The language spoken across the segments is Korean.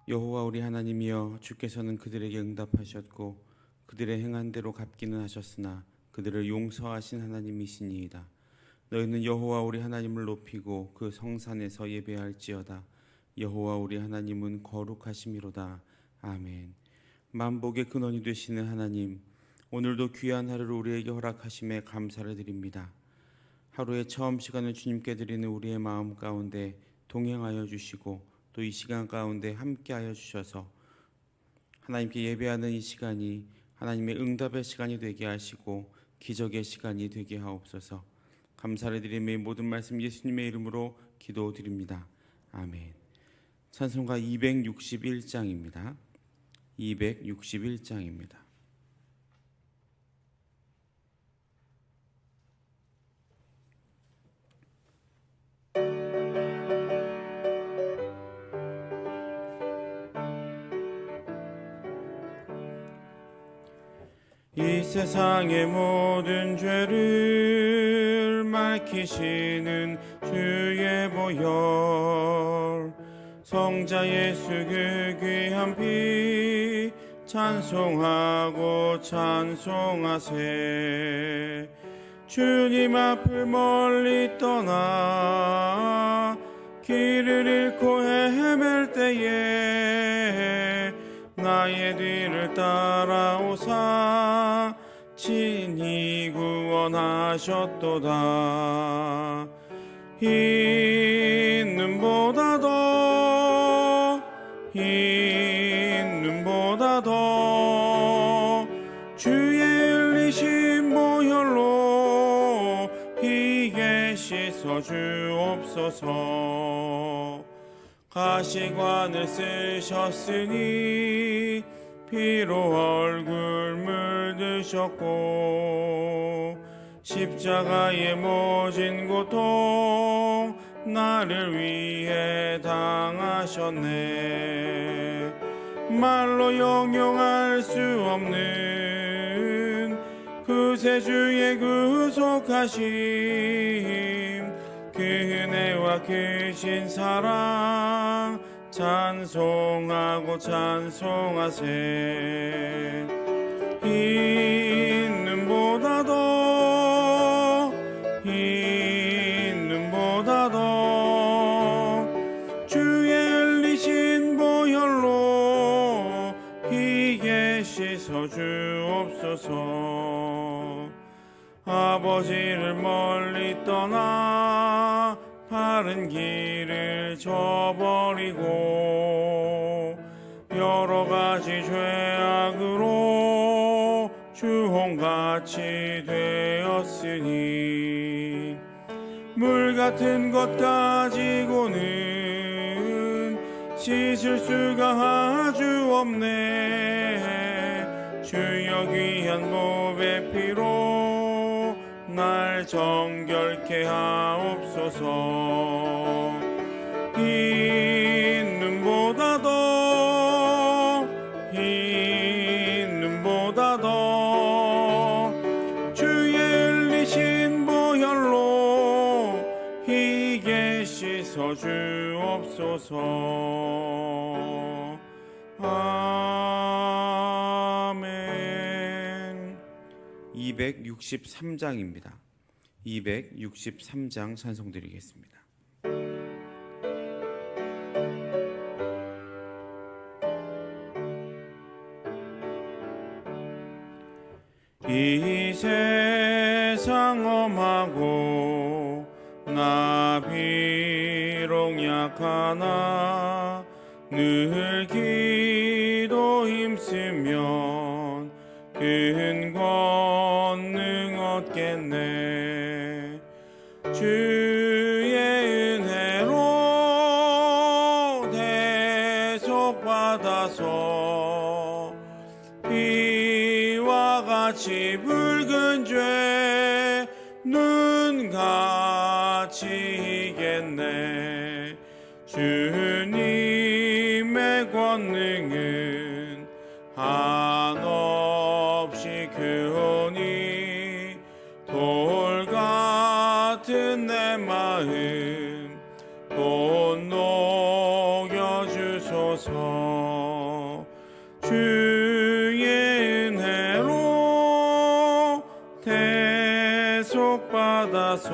여호와 우리 하나님이여, 주께서는 그들에게 응답하셨고 그들의 행한 대로 갚기는 하셨으나 그들을 용서하신 하나님이시니이다. 너희는 여호와 우리 하나님을 높이고 그 성산에서 예배할지어다. 여호와 우리 하나님은 거룩하심이로다. 아멘. 만복의 근원이 되시는 하나님, 오늘도 귀한 하루를 우리에게 허락하심에 감사를 드립니다. 하루의 처음 시간을 주님께 드리는 우리의 마음 가운데 동행하여 주시고 또 이 시간 가운데 함께하여 주셔서 하나님께 예배하는 이 시간이 하나님의 응답의 시간이 되게 하시고 기적의 시간이 되게 하옵소서. 감사를 드리며 이 모든 말씀 예수님의 이름으로 기도드립니다. 아멘. 찬송가 261장입니다. 261장입니다. 이 세상의 모든 죄를 맑히시는 주의 보혈, 성자 예수 그 귀한 피 찬송하고 찬송하세. 주님 앞을 멀리 떠나 길을 잃고 헤맬 때에 나의 뒤를 따라오사 친히 구원하셨도다. 흰 눈보다 더 주의 흘리신 보혈로 희게 씻어 주옵소서. 가시관을 쓰셨으니 피로 얼굴 물드셨고 십자가의 모진 고통 나를 위해 당하셨네. 말로 영영할 수 없는 그새 주의 구속하심, 그 은혜와 크신 사랑 찬송하고 찬송하세. 흰 눈보다 더 주의 흘리신 보혈로 희게 씻어 주옵소서. 아버지를 멀리 떠나 바른 길을 저버리고 여러 가지 죄악으로 주홍같이 되었으니 물 같은 것 가지고는 씻을 수가 아주 없네. 주여 귀한 보배 피로 날 정결케 하옵소서. 흰 눈보다 더 주의 흘리신 보혈로 희게 씻어 주옵소서. 아멘. 263장입니다. 263장 찬송드리겠습니다. 이 세상 험하고 나 비록 약하나 늘 기도 힘쓰면 큰 권능 얻겠네. 주의 은혜로 대속받아서 비와 같이 붉은 죄 눈같이 이겠네. 주님의 권능은 한없이 크오니 돌 같은 내 마음 곧 녹여주소서. 주의 은혜로 대속받아서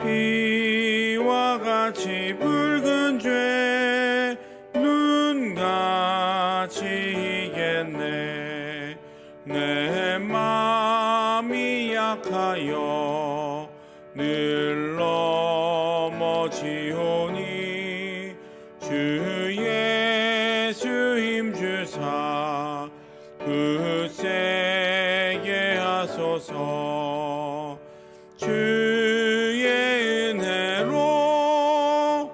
비와 같이 붉은 죄 눈같이 이겠네. 내 마음이 약하여 늘 넘어지오니 주 예수 힘주사 굳세게 하소서. 주의 은혜로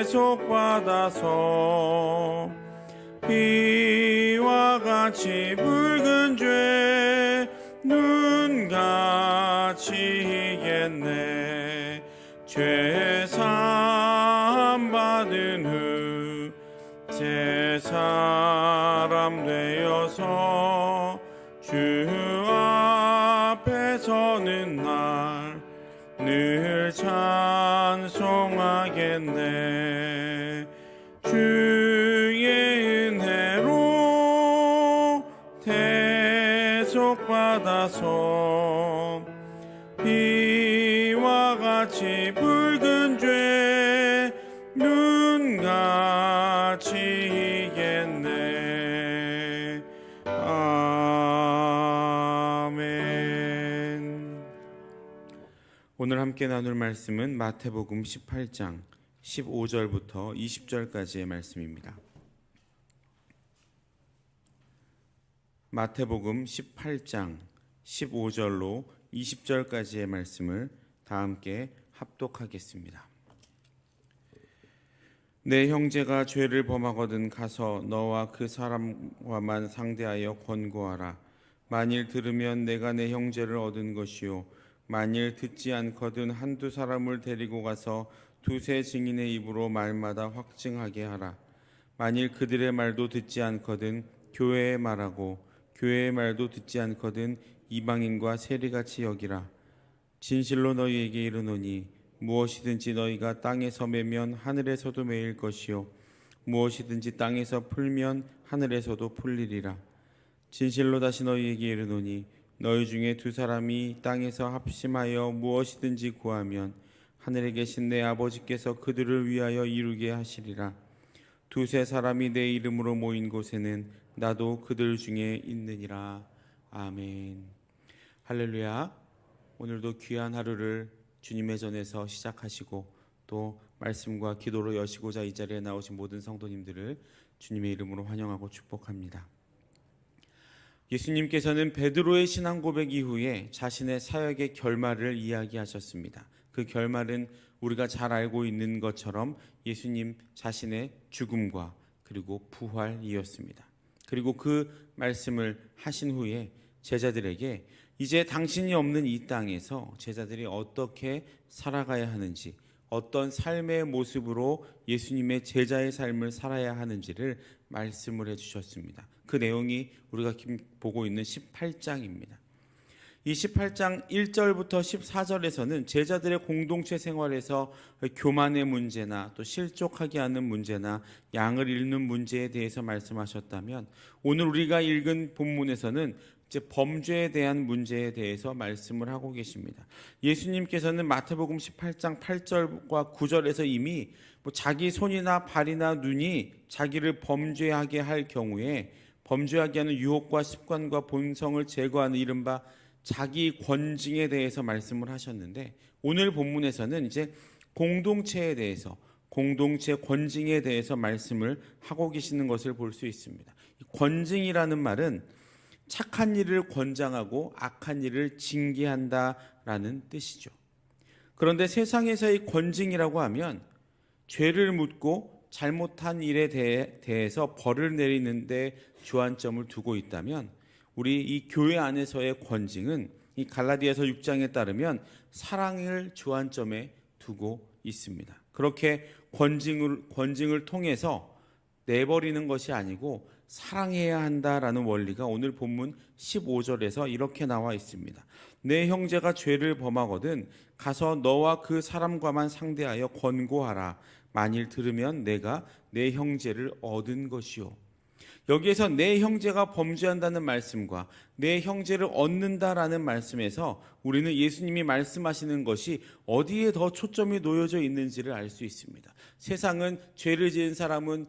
대속받아서 비와 같이 붉은 죄 눈같이 이겠네. 죄사함 받은 후 새 사람 되어서 주 앞에 서는 날 늘 찬송하겠네. 주의 은혜로 대속받아서 비와 같이 붉은 죄 눈같이 이겠네. 아멘. 오늘 함께 나눌 말씀은 마태복음 18장 15절부터 20절까지의 말씀입니다. 마태복음 18장 15절로 20절까지의 말씀을 다 함께 합독하겠습니다. 내 형제가 죄를 범하거든 가서 너와 그 사람과만 상대하여 권고하라. 만일 들으면 내가 내 형제를 얻은 것이요 만일 듣지 않거든 한두 사람을 데리고 가서 두세 증인의 입으로 말마다 확증하게 하라. 만일 그들의 말도 듣지 않거든 교회의 말하고 교회의 말도 듣지 않거든 이방인과 세리같이 여기라. 진실로 너희에게 이르노니 무엇이든지 너희가 땅에서 매면 하늘에서도 매일 것이요 무엇이든지 땅에서 풀면 하늘에서도 풀리리라. 진실로 다시 너희에게 이르노니 너희 중에 두 사람이 땅에서 합심하여 무엇이든지 구하면 하늘에 계신 내 아버지께서 그들을 위하여 이루게 하시리라. 두세 사람이 내 이름으로 모인 곳에는 나도 그들 중에 있느니라. 아멘. 할렐루야. 오늘도 귀한 하루를 주님의 전에서 시작하시고 또 말씀과 기도로 여시고자 이 자리에 나오신 모든 성도님들을 주님의 이름으로 환영하고 축복합니다. 예수님께서는 베드로의 신앙 고백 이후에 자신의 사역의 결말을 이야기하셨습니다. 그 결말은 우리가 잘 알고 있는 것처럼 예수님 자신의 죽음과 그리고 부활이었습니다. 그리고 그 말씀을 하신 후에 제자들에게 이제 당신이 없는 이 땅에서 제자들이 어떻게 살아가야 하는지, 어떤 삶의 모습으로 예수님의 제자의 삶을 살아야 하는지를 말씀을 해주셨습니다. 그 내용이 우리가 보고 있는 18장입니다. 이 18장 1절부터 14절에서는 제자들의 공동체 생활에서 교만의 문제나 또 실족하게 하는 문제나 양을 잃는 문제에 대해서 말씀하셨다면, 오늘 우리가 읽은 본문에서는 이제 범죄에 대한 문제에 대해서 말씀을 하고 계십니다. 예수님께서는 마태복음 18장 8절과 9절에서 이미 자기 손이나 발이나 눈이 자기를 범죄하게 할 경우에 범죄하게 하는 유혹과 습관과 본성을 제거하는 이른바 자기 권징에 대해서 말씀을 하셨는데, 오늘 본문에서는 이제 공동체에 대해서, 공동체 권징에 대해서 말씀을 하고 계시는 것을 볼 수 있습니다. 권징이라는 말은 착한 일을 권장하고 악한 일을 징계한다라는 뜻이죠. 그런데 세상에서의 권징이라고 하면 죄를 묻고 잘못한 일에 대해서 벌을 내리는데 주안점을 두고 있다면, 우리 이 교회 안에서의 권징은 이 갈라디아서 6장에 따르면 사랑을 주안점에 두고 있습니다. 그렇게 권징을 통해서 내버리는 것이 아니고 사랑해야 한다라는 원리가 오늘 본문 15절에서 이렇게 나와 있습니다. 내 형제가 죄를 범하거든 가서 너와 그 사람과만 상대하여 권고하라. 만일 들으면 내가 내 형제를 얻은 것이요. 여기에서 내 형제가 범죄한다는 말씀과 내 형제를 얻는다라는 말씀에서 우리는 예수님이 말씀하시는 것이 어디에 더 초점이 놓여져 있는지를 알 수 있습니다. 세상은 죄를 지은 사람은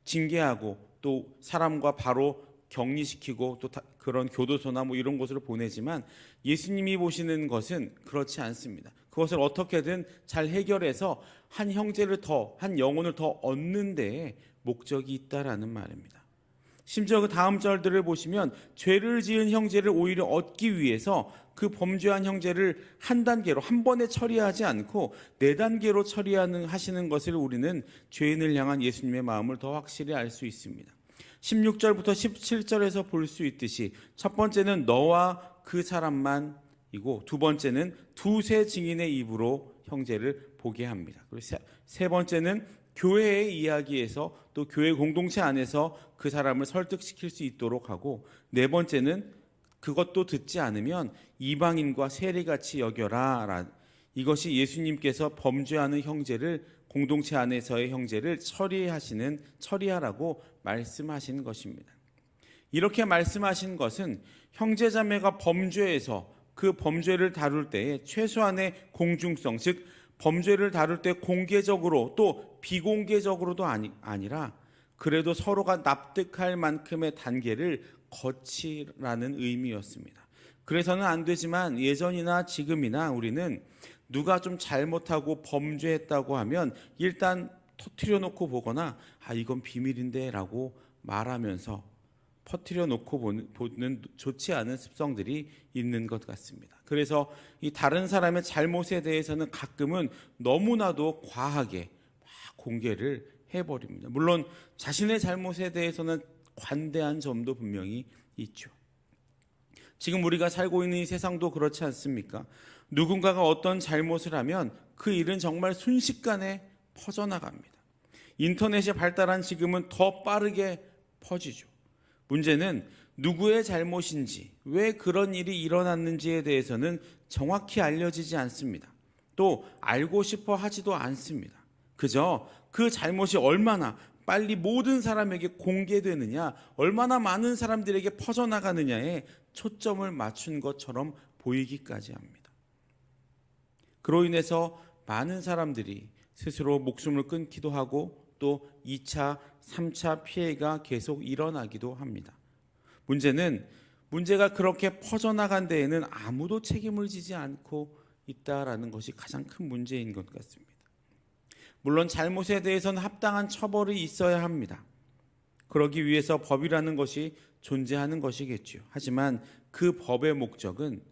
징계하고 또 사람과 바로 격리시키고 또 그런 교도소나 이런 곳으로 보내지만 예수님이 보시는 것은 그렇지 않습니다. 그것을 어떻게든 잘 해결해서 한 형제를 더, 한 영혼을 더 얻는 데에 목적이 있다라는 말입니다. 심지어 그 다음 절들을 보시면 죄를 지은 형제를 오히려 얻기 위해서 그 범죄한 형제를 한 단계로 한 번에 처리하지 않고 네 단계로 하시는 것을 우리는 죄인을 향한 예수님의 마음을 더 확실히 알 수 있습니다. 16절부터 17절에서 볼 수 있듯이 첫 번째는 너와 그 사람만이고 두 번째는 두세 증인의 입으로 형제를 보게 합니다. 그리고 세 번째는 교회의 이야기에서 또 교회 공동체 안에서 그 사람을 설득시킬 수 있도록 하고 네 번째는 그것도 듣지 않으면 이방인과 세리같이 여겨라. 이것이 예수님께서 범죄하는 형제를 공동체 안에서의 형제를 처리하라고 말씀하신 것입니다. 이렇게 말씀하신 것은 형제자매가 범죄해서 그 범죄를 다룰 때에 최소한의 공중성, 즉 범죄를 다룰 때 공개적으로 또 비공개적으로도 아니라 그래도 서로가 납득할 만큼의 단계를 거치라는 의미였습니다. 그래서는 안 되지만 예전이나 지금이나 우리는 누가 좀 잘못하고 범죄했다고 하면 일단 터뜨려 놓고 보거나 이건 비밀인데 라고 말하면서 퍼뜨려 놓고 보는 좋지 않은 습성들이 있는 것 같습니다. 그래서 이 다른 사람의 잘못에 대해서는 가끔은 너무나도 과하게 공개를 해버립니다. 물론 자신의 잘못에 대해서는 관대한 점도 분명히 있죠. 지금 우리가 살고 있는 이 세상도 그렇지 않습니까? 누군가가 어떤 잘못을 하면 그 일은 정말 순식간에 퍼져나갑니다. 인터넷이 발달한 지금은 더 빠르게 퍼지죠. 문제는 누구의 잘못인지, 왜 그런 일이 일어났는지에 대해서는 정확히 알려지지 않습니다. 또 알고 싶어 하지도 않습니다. 그저 그 잘못이 얼마나 빨리 모든 사람에게 공개되느냐, 얼마나 많은 사람들에게 퍼져나가느냐에 초점을 맞춘 것처럼 보이기까지 합니다. 그로 인해서 많은 사람들이 스스로 목숨을 끊기도 하고 또 2차, 3차 피해가 계속 일어나기도 합니다. 문제가 그렇게 퍼져나간 데에는 아무도 책임을 지지 않고 있다라는 것이 가장 큰 문제인 것 같습니다. 물론 잘못에 대해서는 합당한 처벌이 있어야 합니다. 그러기 위해서 법이라는 것이 존재하는 것이겠죠. 하지만 그 법의 목적은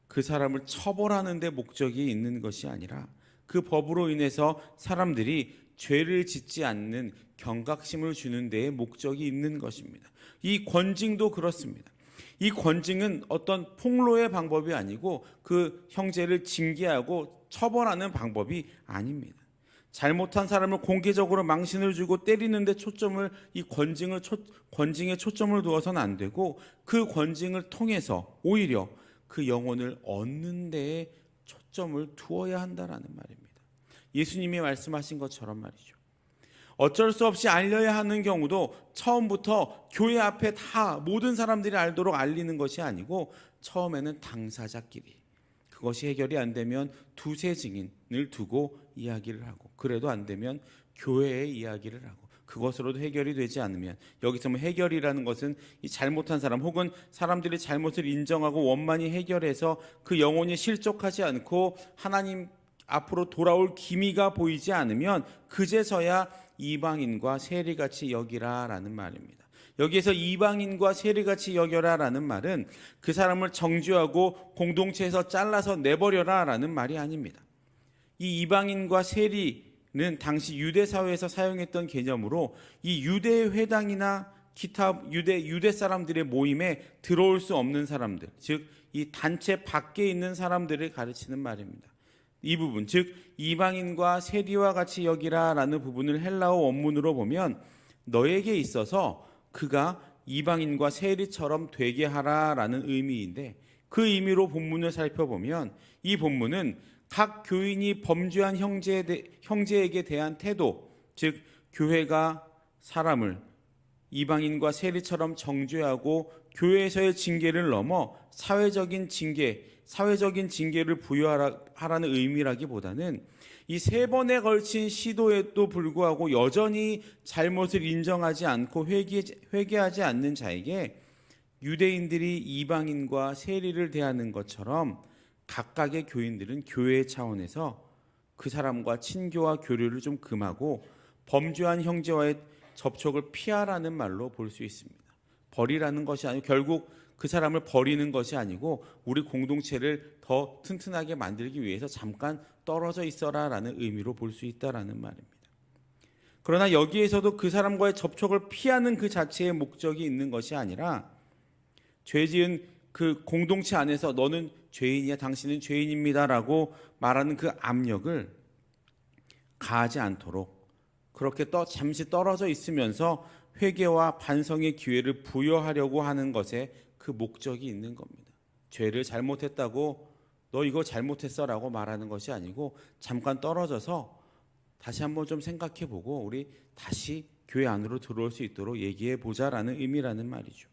그 사람을 처벌하는 데 목적이 있는 것이 아니라 그 법으로 인해서 사람들이 죄를 짓지 않는 경각심을 주는 데에 목적이 있는 것입니다. 이 권징도 그렇습니다. 이 권징은 어떤 폭로의 방법이 아니고 그 형제를 징계하고 처벌하는 방법이 아닙니다. 잘못한 사람을 공개적으로 망신을 주고 때리는 데 이 권징에 초점을 두어서는 안 되고 그 권징을 통해서 오히려 그 영혼을 얻는 데에 초점을 두어야 한다라는 말입니다. 예수님이 말씀하신 것처럼 말이죠. 어쩔 수 없이 알려야 하는 경우도 처음부터 교회 앞에 다 모든 사람들이 알도록 알리는 것이 아니고 처음에는 당사자끼리, 그것이 해결이 안 되면 두세 증인을 두고 이야기를 하고, 그래도 안 되면 교회에 이야기를 하고, 그것으로도 해결이 되지 않으면, 여기서 해결이라는 것은 이 잘못한 사람 혹은 사람들이 잘못을 인정하고 원만히 해결해서 그 영혼이 실족하지 않고 하나님 앞으로 돌아올 기미가 보이지 않으면 그제서야 이방인과 세리같이 여기라라는 말입니다. 여기에서 이방인과 세리같이 여겨라라는 말은 그 사람을 정죄하고 공동체에서 잘라서 내버려라라는 말이 아닙니다. 이 이방인과 세리는 당시 유대 사회에서 사용했던 개념으로 이 유대 회당이나 기타 유대 사람들의 모임에 들어올 수 없는 사람들, 즉 이 단체 밖에 있는 사람들을 가르치는 말입니다. 이 부분, 즉 이방인과 세리와 같이 여기라라는 부분을 헬라어 원문으로 보면 너에게 있어서 그가 이방인과 세리처럼 되게 하라라는 의미인데, 그 의미로 본문을 살펴보면 이 본문은 각 교인이 범죄한 형제에게 대한 태도, 즉 교회가 사람을 이방인과 세리처럼 정죄하고 교회에서의 징계를 넘어 사회적인 징계를 부여하라는 의미라기보다는 이 3번에 걸친 시도에도 불구하고 여전히 잘못을 인정하지 않고 회개하지 않는 자에게 유대인들이 이방인과 세리를 대하는 것처럼 각각의 교인들은 교회 차원에서 그 사람과 친교와 교류를 좀 금하고 범죄한 형제와의 접촉을 피하라는 말로 볼 수 있습니다. 버리라는 것이 아니고 결국 그 사람을 버리는 것이 아니고 우리 공동체를 더 튼튼하게 만들기 위해서 잠깐 떨어져 있어라라는 의미로 볼 수 있다라는 말입니다. 그러나 여기에서도 그 사람과의 접촉을 피하는 그 자체의 목적이 있는 것이 아니라 죄 지은 그 공동체 안에서 너는 죄인이야, 당신은 죄인입니다라고 말하는 그 압력을 가하지 않도록 그렇게 잠시 떨어져 있으면서 회개와 반성의 기회를 부여하려고 하는 것에 그 목적이 있는 겁니다. 죄를 잘못했다고 너 이거 잘못했어라고 말하는 것이 아니고 잠깐 떨어져서 다시 한번 좀 생각해보고 우리 다시 교회 안으로 들어올 수 있도록 얘기해보자라는 의미라는 말이죠.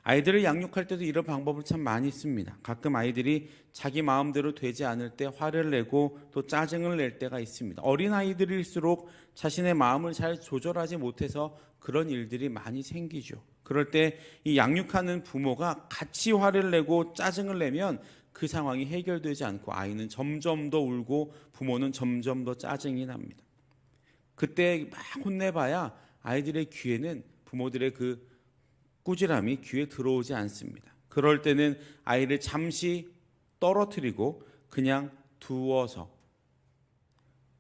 아이들을 양육할 때도 이런 방법을 참 많이 씁니다. 가끔 아이들이 자기 마음대로 되지 않을 때 화를 내고 또 짜증을 낼 때가 있습니다. 어린 아이들일수록 자신의 마음을 잘 조절하지 못해서 그런 일들이 많이 생기죠. 그럴 때 이 양육하는 부모가 같이 화를 내고 짜증을 내면 그 상황이 해결되지 않고 아이는 점점 더 울고 부모는 점점 더 짜증이 납니다. 그때 막 혼내봐야 아이들의 귀에는 부모들의 그 꾸지람이 귀에 들어오지 않습니다. 그럴 때는 아이를 잠시 떨어뜨리고 그냥 두어서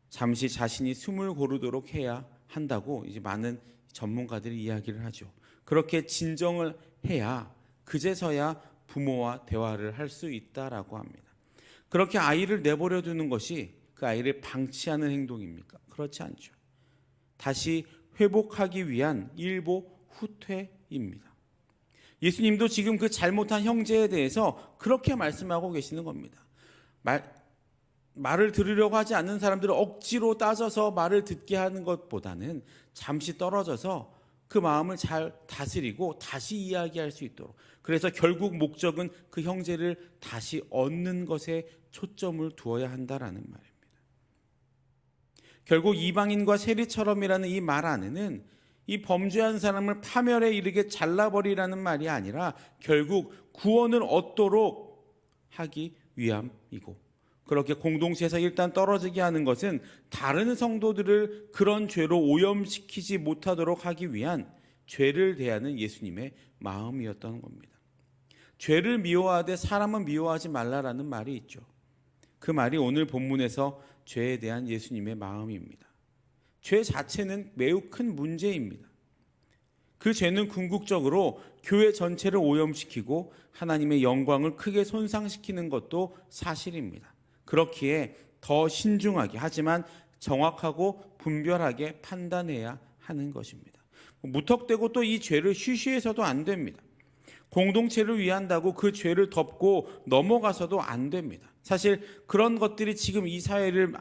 잠시 자신이 숨을 고르도록 해야 한다고 이제 많은 전문가들이 이야기를 하죠. 그렇게 진정을 해야 그제서야 부모와 대화를 할 수 있다라고 합니다. 그렇게 아이를 내버려 두는 것이 그 아이를 방치하는 행동입니까? 그렇지 않죠. 다시 회복하기 위한 일보 후퇴입니다. 예수님도 지금 그 잘못한 형제에 대해서 그렇게 말씀하고 계시는 겁니다. 말을 들으려고 하지 않는 사람들을 억지로 따져서 말을 듣게 하는 것보다는 잠시 떨어져서 그 마음을 잘 다스리고 다시 이야기할 수 있도록, 그래서 결국 목적은 그 형제를 다시 얻는 것에 초점을 두어야 한다라는 말입니다. 결국 이방인과 세리처럼이라는 이 말 안에는 이 범죄한 사람을 파멸에 이르게 잘라버리라는 말이 아니라 결국 구원을 얻도록 하기 위함이고, 그렇게 공동체에서 일단 떨어지게 하는 것은 다른 성도들을 그런 죄로 오염시키지 못하도록 하기 위한 죄를 대하는 예수님의 마음이었던 겁니다. 죄를 미워하되 사람은 미워하지 말라라는 말이 있죠. 그 말이 오늘 본문에서 죄에 대한 예수님의 마음입니다. 죄 자체는 매우 큰 문제입니다. 그 죄는 궁극적으로 교회 전체를 오염시키고 하나님의 영광을 크게 손상시키는 것도 사실입니다. 그렇기에 더 신중하게, 하지만 정확하고 분별하게 판단해야 하는 것입니다. 무턱대고 또 이 죄를 쉬쉬해서도 안 됩니다. 공동체를 위한다고 그 죄를 덮고 넘어가서도 안 됩니다. 사실 그런 것들이 지금 이 사회를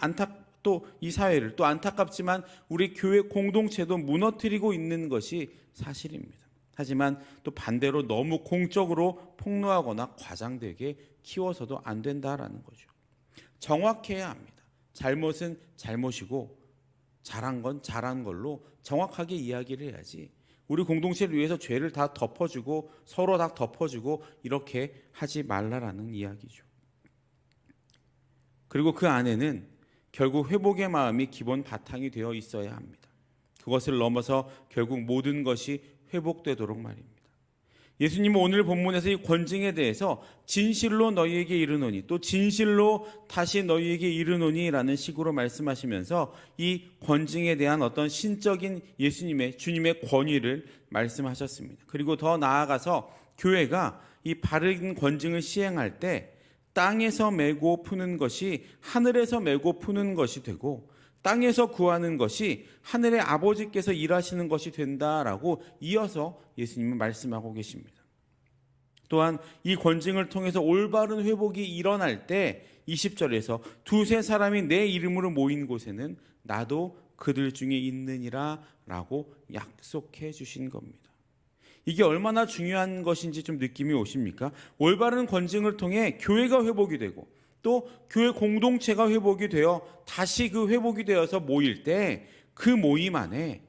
또 안타깝지만 우리 교회 공동체도 무너뜨리고 있는 것이 사실입니다. 하지만 또 반대로 너무 공적으로 폭로하거나 과장되게 키워서도 안 된다라는 거죠. 정확해야 합니다. 잘못은 잘못이고 잘한 건 잘한 걸로 정확하게 이야기를 해야지, 우리 공동체를 위해서 죄를 다 덮어주고 서로 다 덮어주고 이렇게 하지 말라라는 이야기죠. 그리고 그 안에는 결국 회복의 마음이 기본 바탕이 되어 있어야 합니다. 그것을 넘어서 결국 모든 것이 회복되도록 말입니다. 예수님은 오늘 본문에서 이 권징에 대해서 진실로 너희에게 이르노니, 또 진실로 다시 너희에게 이르노니 라는 식으로 말씀하시면서 이 권징에 대한 어떤 신적인 주님의 권위를 말씀하셨습니다. 그리고 더 나아가서 교회가 이 바른 권징을 시행할 때 땅에서 메고 푸는 것이 하늘에서 메고 푸는 것이 되고, 땅에서 구하는 것이 하늘의 아버지께서 일하시는 것이 된다라고 이어서 예수님은 말씀하고 계십니다. 또한 이 권징을 통해서 올바른 회복이 일어날 때 20절에서 두세 사람이 내 이름으로 모인 곳에는 나도 그들 중에 있느니라 라고 약속해 주신 겁니다. 이게 얼마나 중요한 것인지 좀 느낌이 오십니까? 올바른 권징을 통해 교회가 회복이 되고 또 교회 공동체가 회복이 되어 다시 그 회복이 되어서 모일 때 그 모임 안에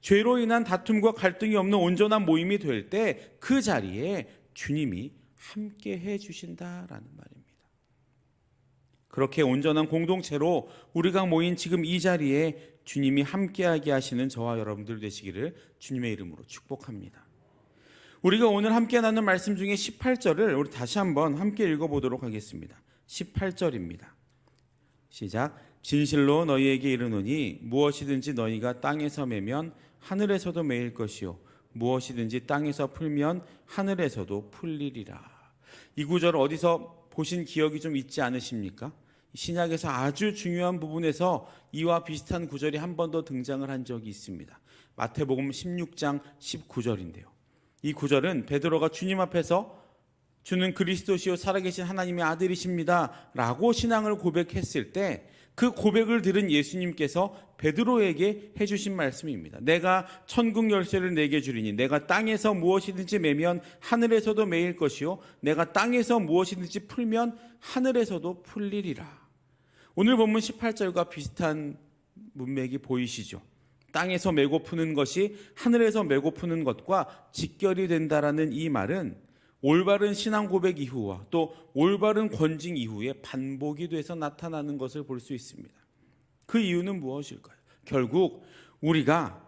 죄로 인한 다툼과 갈등이 없는 온전한 모임이 될 때 그 자리에 주님이 함께 해 주신다라는 말입니다. 그렇게 온전한 공동체로 우리가 모인 지금 이 자리에 주님이 함께하게 하시는 저와 여러분들 되시기를 주님의 이름으로 축복합니다. 우리가 오늘 함께 나눈 말씀 중에 18절을 우리 다시 한번 함께 읽어보도록 하겠습니다. 18절입니다. 시작. 진실로 너희에게 이르노니 무엇이든지 너희가 땅에서 매면 하늘에서도 매일 것이요 무엇이든지 땅에서 풀면 하늘에서도 풀리리라. 이 구절 어디서 보신 기억이 좀 있지 않으십니까? 신약에서 아주 중요한 부분에서 이와 비슷한 구절이 한 번 더 등장을 한 적이 있습니다. 마태복음 16장 19절인데요. 이 구절은 베드로가 주님 앞에서 주는 그리스도시요 살아계신 하나님의 아들이십니다 라고 신앙을 고백했을 때 그 고백을 들은 예수님께서 베드로에게 해주신 말씀입니다. 내가 천국 열쇠를 내게 주리니 내가 땅에서 무엇이든지 매면 하늘에서도 매일 것이요 내가 땅에서 무엇이든지 풀면 하늘에서도 풀리리라. 오늘 본문 18절과 비슷한 문맥이 보이시죠? 땅에서 메고 푸는 것이 하늘에서 메고 푸는 것과 직결이 된다라는 이 말은 올바른 신앙 고백 이후와 또 올바른 권징 이후에 반복이 돼서 나타나는 것을 볼 수 있습니다. 그 이유는 무엇일까요? 결국 우리가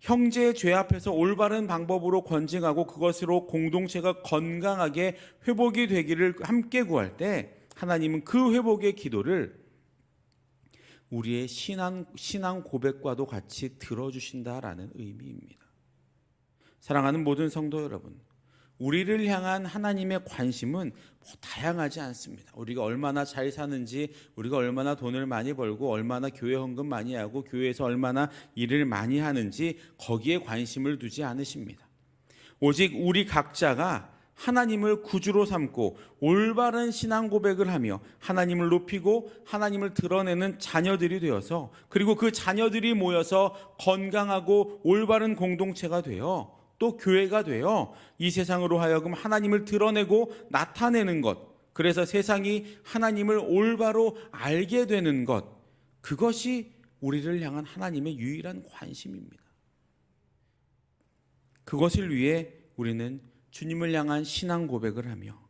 형제의 죄 앞에서 올바른 방법으로 권징하고 그것으로 공동체가 건강하게 회복이 되기를 함께 구할 때 하나님은 그 회복의 기도를 우리의 신앙 고백과도 같이 들어주신다라는 의미입니다. 사랑하는 모든 성도 여러분, 우리를 향한 하나님의 관심은 다양하지 않습니다. 우리가 얼마나 잘 사는지, 우리가 얼마나 돈을 많이 벌고 얼마나 교회 헌금 많이 하고 교회에서 얼마나 일을 많이 하는지 거기에 관심을 두지 않으십니다. 오직 우리 각자가 하나님을 구주로 삼고 올바른 신앙 고백을 하며 하나님을 높이고 하나님을 드러내는 자녀들이 되어서 그리고 그 자녀들이 모여서 건강하고 올바른 공동체가 되어 또 교회가 되어 이 세상으로 하여금 하나님을 드러내고 나타내는 것, 그래서 세상이 하나님을 올바로 알게 되는 것, 그것이 우리를 향한 하나님의 유일한 관심입니다. 그것을 위해 우리는 주님을 향한 신앙 고백을 하며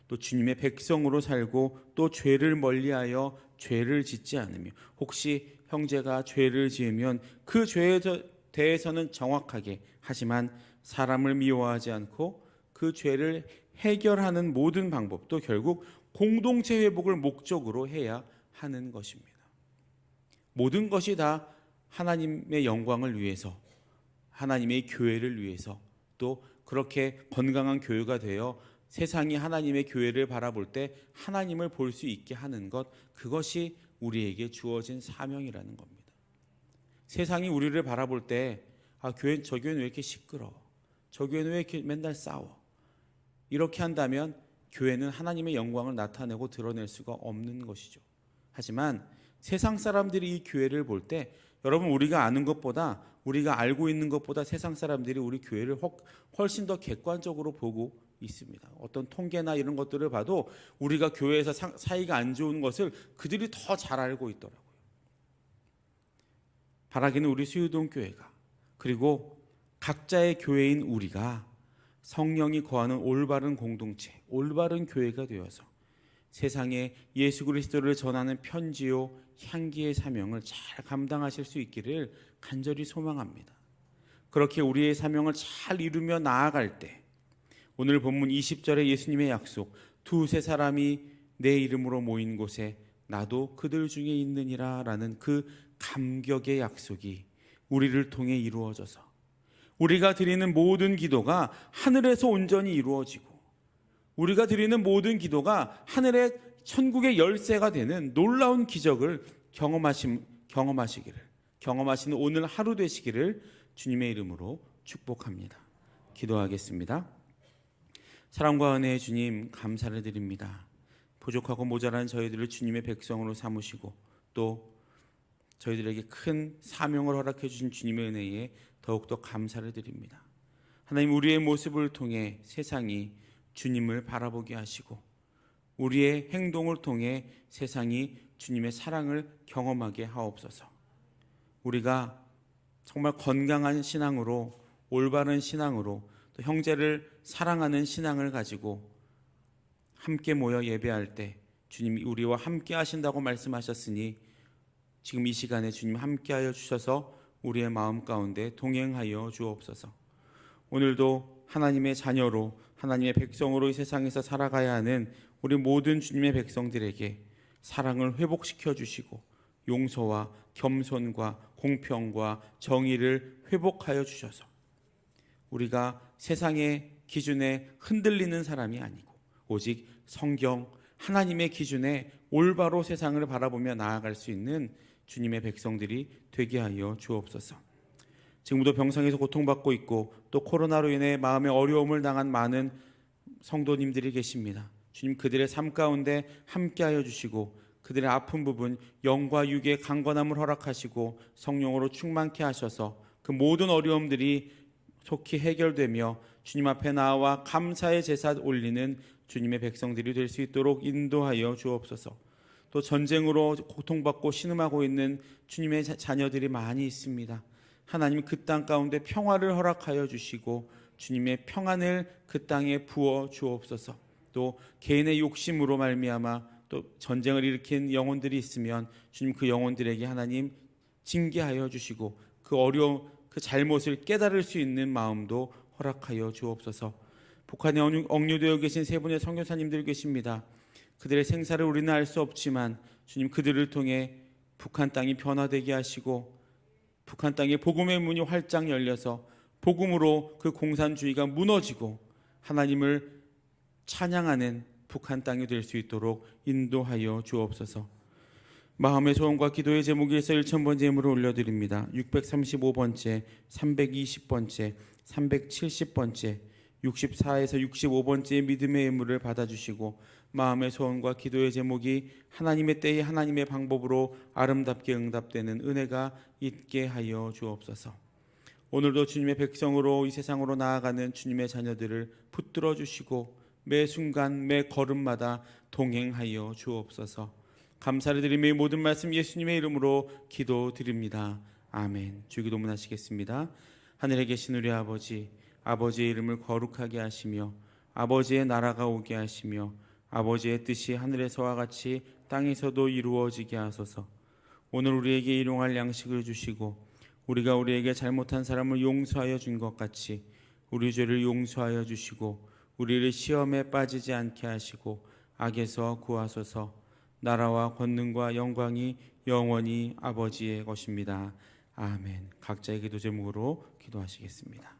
또 주님의 백성으로 살고 또 죄를 멀리하여 죄를 짓지 않으며 혹시 형제가 죄를 지으면 그 죄에 대해서는 정확하게 하지만 사람을 미워하지 않고 그 죄를 해결하는 모든 방법도 결국 공동체 회복을 목적으로 해야 하는 것입니다. 모든 것이 다 하나님의 영광을 위해서, 하나님의 교회를 위해서, 또 그렇게 건강한 교회가 되어 세상이 하나님의 교회를 바라볼 때 하나님을 볼 수 있게 하는 것, 그것이 우리에게 주어진 사명이라는 겁니다. 세상이 우리를 바라볼 때 저 교회는 왜 이렇게 시끄러워? 저 교회는 왜 이렇게 맨날 싸워? 이렇게 한다면 교회는 하나님의 영광을 나타내고 드러낼 수가 없는 것이죠. 하지만 세상 사람들이 이 교회를 볼 때 여러분, 우리가 아는 것보다, 우리가 알고 있는 것보다 세상 사람들이 우리 교회를 훨씬 더 객관적으로 보고 있습니다. 어떤 통계나 이런 것들을 봐도 우리가 교회에서 사이가 안 좋은 것을 그들이 더 잘 알고 있더라고요. 바라기는 우리 수유동 교회가, 그리고 각자의 교회인 우리가 성령이 거하는 올바른 공동체, 올바른 교회가 되어서 세상에 예수 그리스도를 전하는 편지요 향기의 사명을 잘 감당하실 수 있기를 간절히 소망합니다. 그렇게 우리의 사명을 잘 이루며 나아갈 때 오늘 본문 20절의 예수님의 약속, 두세 사람이 내 이름으로 모인 곳에 나도 그들 중에 있느니라 라는 그 감격의 약속이 우리를 통해 이루어져서 우리가 드리는 모든 기도가 하늘에서 온전히 이루어지고 우리가 드리는 모든 기도가 하늘의 천국의 열쇠가 되는 놀라운 기적을 경험하시는 오늘 하루 되시기를 주님의 이름으로 축복합니다. 기도하겠습니다. 사랑과 은혜의 주님, 감사를 드립니다. 부족하고 모자란 저희들을 주님의 백성으로 삼으시고 또 저희들에게 큰 사명을 허락해 주신 주님의 은혜에 더욱더 감사를 드립니다. 하나님, 우리의 모습을 통해 세상이 주님을 바라보게 하시고 우리의 행동을 통해 세상이 주님의 사랑을 경험하게 하옵소서. 우리가 정말 건강한 신앙으로, 올바른 신앙으로, 또 형제를 사랑하는 신앙을 가지고 함께 모여 예배할 때 주님이 우리와 함께 하신다고 말씀하셨으니 지금 이 시간에 주님 함께하여 주셔서 우리의 마음 가운데 동행하여 주옵소서. 오늘도 하나님의 자녀로, 하나님의 백성으로 이 세상에서 살아가야 하는 우리 모든 주님의 백성들에게 사랑을 회복시켜 주시고 용서와 겸손과 공평과 정의를 회복하여 주셔서 우리가 세상의 기준에 흔들리는 사람이 아니고 오직 성경 하나님의 기준에 올바로 세상을 바라보며 나아갈 수 있는 주님의 백성들이 되게 하여 주옵소서. 지금도 병상에서 고통받고 있고 또 코로나로 인해 마음의 어려움을 당한 많은 성도님들이 계십니다. 주님, 그들의 삶 가운데 함께하여 주시고 그들의 아픈 부분 영과 육의 강건함을 허락하시고 성령으로 충만케 하셔서 그 모든 어려움들이 속히 해결되며 주님 앞에 나와 감사의 제사 올리는 주님의 백성들이 될 수 있도록 인도하여 주옵소서. 또 전쟁으로 고통받고 신음하고 있는 주님의 자녀들이 많이 있습니다. 하나님, 그 땅 가운데 평화를 허락하여 주시고 주님의 평안을 그 땅에 부어 주옵소서. 또 개인의 욕심으로 말미암아 또 전쟁을 일으킨 영혼들이 있으면 주님, 그 영혼들에게 하나님 징계하여 주시고 그 어려움, 그 잘못을 깨달을 수 있는 마음도 허락하여 주옵소서. 북한에 억류되어 계신 세 분의 선교사님들 계십니다. 그들의 생사를 우리는 알 수 없지만 주님, 그들을 통해 북한 땅이 변화되게 하시고 북한 땅에 복음의 문이 활짝 열려서 복음으로 그 공산주의가 무너지고 하나님을 찬양하는 북한 땅이 될 수 있도록 인도하여 주옵소서. 마음의 소원과 기도의 제목에서 1000번째 예물을 올려드립니다. 635번째, 320번째, 370번째, 64에서 65번째의 믿음의 예물을 받아주시고 마음의 소원과 기도의 제목이 하나님의 때에 하나님의 방법으로 아름답게 응답되는 은혜가 있게 하여 주옵소서. 오늘도 주님의 백성으로 이 세상으로 나아가는 주님의 자녀들을 붙들어 주시고 매 순간 매 걸음마다 동행하여 주옵소서. 감사를 드리며 이 모든 말씀 예수님의 이름으로 기도드립니다. 아멘. 주기도문 하시겠습니다. 하늘에 계신 우리 아버지, 아버지의 이름을 거룩하게 하시며 아버지의 나라가 오게 하시며 아버지의 뜻이 하늘에서와 같이 땅에서도 이루어지게 하소서. 오늘 우리에게 일용할 양식을 주시고 우리가 우리에게 잘못한 사람을 용서하여 준 것 같이 우리 죄를 용서하여 주시고 우리를 시험에 빠지지 않게 하시고 악에서 구하소서. 나라와 권능과 영광이 영원히 아버지의 것입니다. 아멘. 각자의 기도 제목으로 기도하시겠습니다.